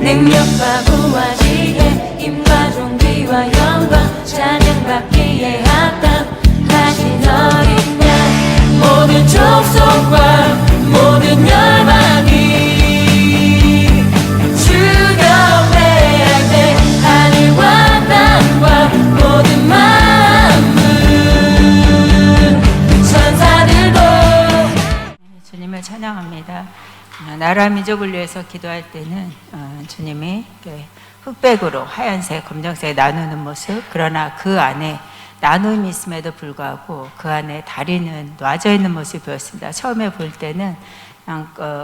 능력과 부활이에 힘과 존귀와 영광 찬양받기에 합당하신 어린 양 모든 족속과 모든 열방이 주여 회할 때 하늘과 땅과 모든 만물 천사들도 주님을 찬양합니다. 나라 민족을 위해서 기도할 때는 주님이 흑백으로 하얀색, 검정색 나누는 모습, 그러나 그 안에 나눔이 있음에도 불구하고 그 안에 다리는 놔져 있는 모습이 보였습니다. 처음에 볼 때는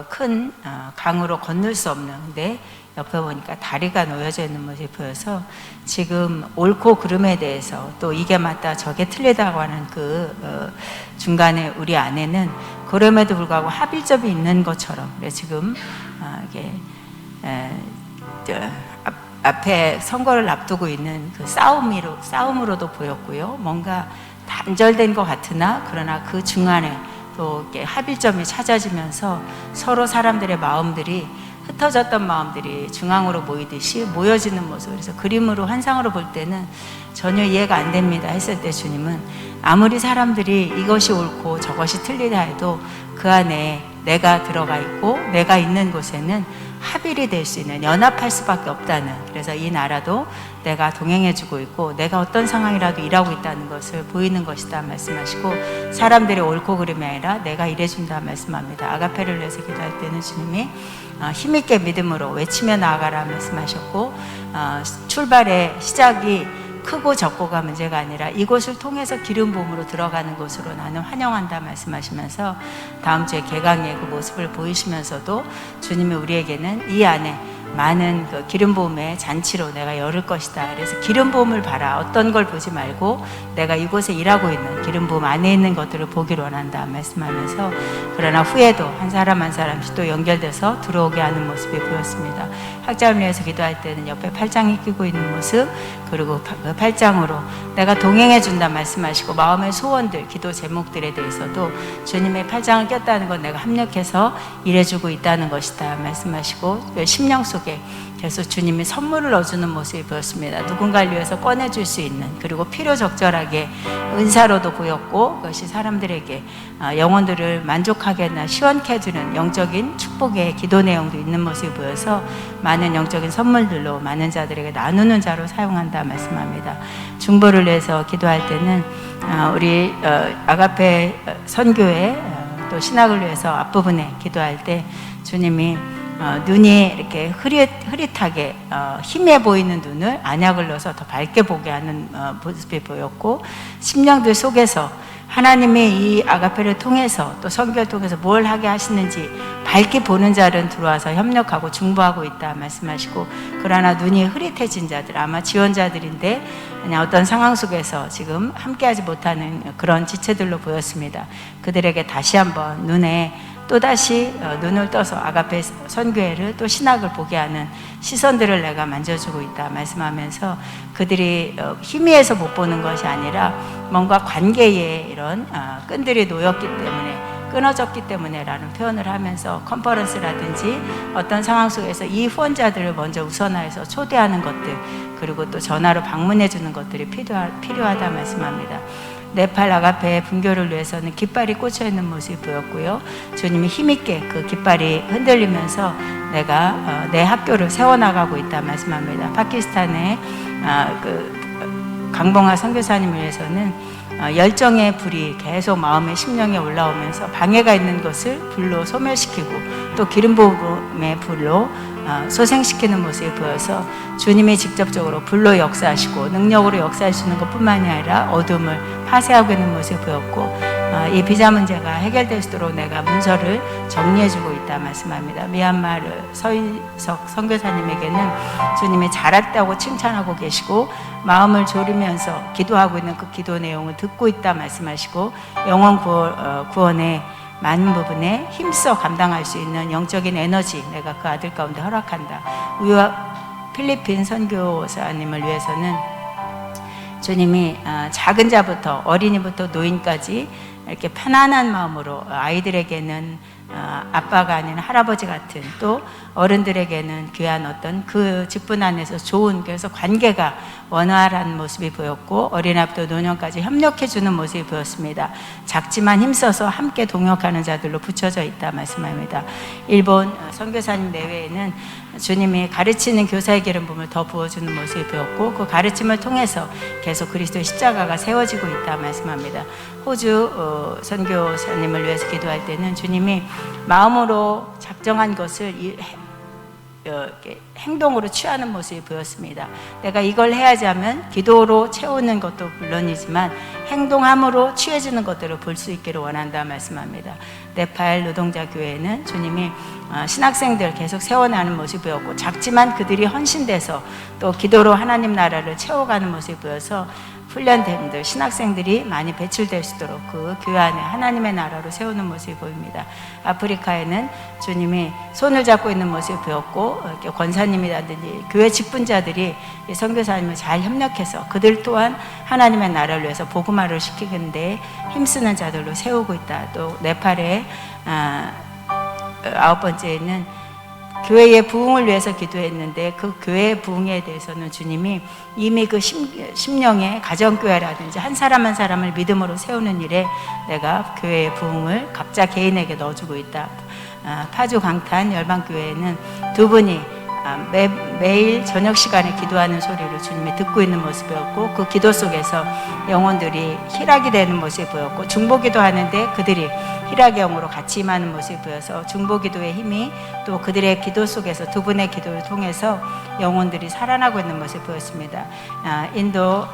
큰 강으로 건널 수 없는데 옆에 보니까 다리가 놓여져 있는 모습이 보여서 지금 옳고 그름에 대해서 또 이게 맞다 저게 틀리다고 하는 그 중간에 우리 안에는 그럼에도 불구하고 합일점이 있는 것처럼 지금 이게 앞에 선거를 앞두고 있는 그 싸움으로도 보였고요. 뭔가 단절된 것 같으나 그러나 그 중간에 또 이렇게 합일점이 찾아지면서 서로 사람들의 마음들이 흩어졌던 마음들이 중앙으로 모이듯이 모여지는 모습. 그래서 그림으로 환상으로 볼 때는 전혀 이해가 안 됩니다 했을 때 주님은 아무리 사람들이 이것이 옳고 저것이 틀리다 해도 그 안에 내가 들어가 있고 내가 있는 곳에는 합일이 될 수 있는, 연합할 수밖에 없다는, 그래서 이 나라도 내가 동행해주고 있고 내가 어떤 상황이라도 일하고 있다는 것을 보이는 것이다 말씀하시고 사람들의 옳고 그름이 아니라 내가 일해준다 말씀합니다. 아가페를 위해서 기도할 때는 주님이 힘있게 믿음으로 외치며 나아가라 말씀하셨고 출발의 시작이 크고 적고가 문제가 아니라 이곳을 통해서 기름 부음으로 들어가는 곳으로 나는 환영한다 말씀하시면서 다음 주에 개강의 그 모습을 보이시면서도 주님이 우리에게는 이 안에 많은 그 기름 부음의 잔치로 내가 열을 것이다. 그래서 기름 부음을 봐라. 어떤 걸 보지 말고 내가 이곳에 일하고 있는 기름 부음 안에 있는 것들을 보기를 원한다 말씀하면서 그러나 후에도 한 사람 한 사람씩 또 연결돼서 들어오게 하는 모습이 보였습니다. 학자를 위해서 기도할 때는 옆에 팔짱이 끼고 있는 모습, 그리고 그 팔짱으로 내가 동행해 준다 말씀하시고 마음의 소원들, 기도 제목들에 대해서도 주님의 팔짱을 꼈다는 건 내가 합력해서 일해주고 있다는 것이다 말씀하시고 심령 속에 계속 주님이 선물을 넣어주는 모습이 보였습니다. 누군가를 위해서 꺼내줄 수 있는, 그리고 필요 적절하게 은사로도 보였고 그것이 사람들에게 영혼들을 만족하게 하나 시원케 해주는 영적인 축복의 기도 내용도 있는 모습이 보여서 많은 영적인 선물들로 많은 자들에게 나누는 자로 사용한다 말씀합니다. 중보를 위해서 기도할 때는 우리 아가페 선교회 또 신학을 위해서 앞부분에 기도할 때 주님이 눈이 이렇게 흐릿하게 힘해 보이는 눈을 안약을 넣어서 더 밝게 보게 하는 모습이 보였고 심령들 속에서 하나님이 이 아가페를 통해서 또 선교를 통해서 뭘 하게 하시는지 밝게 보는 자들은 들어와서 협력하고 중보하고 있다 말씀하시고 그러나 눈이 흐릿해진 자들 아마 지원자들인데 그냥 어떤 상황 속에서 지금 함께하지 못하는 그런 지체들로 보였습니다. 그들에게 다시 한번 눈에 또다시 눈을 떠서 아가페 선교회를 또 신학을 보게 하는 시선들을 내가 만져주고 있다 말씀하면서 그들이 희미해서 못 보는 것이 아니라 뭔가 관계에 이런 끈들이 놓였기 때문에 끊어졌기 때문에 라는 표현을 하면서 컨퍼런스라든지 어떤 상황 속에서 이 후원자들을 먼저 우선화해서 초대하는 것들 그리고 또 전화로 방문해 주는 것들이 필요하다 말씀합니다. 네팔 아가페 분교를 위해서는 깃발이 꽂혀 있는 모습이 보였고요. 주님이 힘있게 그 깃발이 흔들리면서 내가 내 학교를 세워나가고 있다 말씀합니다. 파키스탄의 그 강봉하 선교사님을 위해서는 열정의 불이 계속 마음의 심령에 올라오면서 방해가 있는 것을 불로 소멸시키고 또 기름 부음의 불로 소생시키는 모습이 보여서 주님이 직접적으로 불로 역사하시고 능력으로 역사하시는 것뿐만이 아니라 어둠을 파쇄하고 있는 모습이 보였고 이 비자 문제가 해결될 수 있도록 내가 문서를 정리해주고 있다 말씀합니다. 미얀마르 서인석 선교사님에게는 주님이 잘했다고 칭찬하고 계시고 마음을 졸이면서 기도하고 있는 그 기도 내용을 듣고 있다 말씀하시고 영혼 구원의 많은 부분에 힘써 감당할 수 있는 영적인 에너지 내가 그 아들 가운데 허락한다. 우리와 필리핀 선교사님을 위해서는 주님이 작은 자부터 어린이부터 노인까지 이렇게 편안한 마음으로 아이들에게는 아빠가 아닌 할아버지 같은, 또 어른들에게는 귀한 어떤 그 직분 안에서 좋은, 그래서 관계가 원활한 모습이 보였고 어린아이부터 노년까지 협력해주는 모습이 보였습니다. 작지만 힘써서 함께 동역하는 자들로 붙여져 있다 말씀합니다. 일본 선교사님 내외에는 주님이 가르치는 교사의 기름 부음을 더 부어주는 모습이 보였고 그 가르침을 통해서 계속 그리스도의 십자가가 세워지고 있다 말씀합니다. 호주 선교사님을 위해서 기도할 때는 주님이 마음으로 작정한 것을 행동으로 취하는 모습이 보였습니다. 내가 이걸 해야지 하면 기도로 채우는 것도 물론이지만 행동함으로 취해지는 것들을 볼 수 있기를 원한다 말씀합니다. 네팔 노동자 교회는 주님이 신학생들 계속 세워나가는 모습이 보였고 작지만 그들이 헌신돼서 또 기도로 하나님 나라를 채워가는 모습이 보여서 훈련된 신학생들이 많이 배출될 수 있도록 그 교회 안에 하나님의 나라로 세우는 모습이 보입니다. 아프리카에는 주님이 손을 잡고 있는 모습이 보였고 권사님이라든지 교회 직분자들이 선교사님을 잘 협력해서 그들 또한 하나님의 나라를 위해서 복음화를 시키는데 힘쓰는 자들로 세우고 있다. 또 네팔의 9번째는 교회의 부흥을 위해서 기도했는데 그 교회의 부흥에 대해서는 주님이 이미 그 심령의 가정교회라든지 한 사람 한 사람을 믿음으로 세우는 일에 내가 교회의 부흥을 각자 개인에게 넣어주고 있다. 파주 강탄 열방교회에는 두 분이 매일 저녁 시간에 기도하는 소리를 주님이 듣고 있는 모습이었고 그 기도 속에서 영혼들이 희락이 되는 모습이 보였고 중보기도 하는데 그들이 희락의 영으로 같이 임하는 모습이 보여서 중보기도의 힘이 또 그들의 기도 속에서 두 분의 기도를 통해서 영혼들이 살아나고 있는 모습이 보였습니다. 인도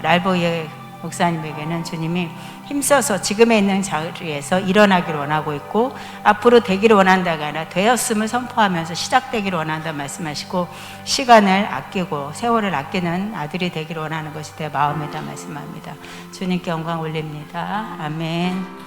랄보이의 목사님에게는 주님이 힘써서 지금에 있는 자리에서 일어나기를 원하고 있고 앞으로 되기를 원한다가 아니라 되었음을 선포하면서 시작되기를 원한다 말씀하시고 시간을 아끼고 세월을 아끼는 아들이 되기를 원하는 것이 내 마음이다 말씀합니다. 주님께 영광 올립니다. 아멘.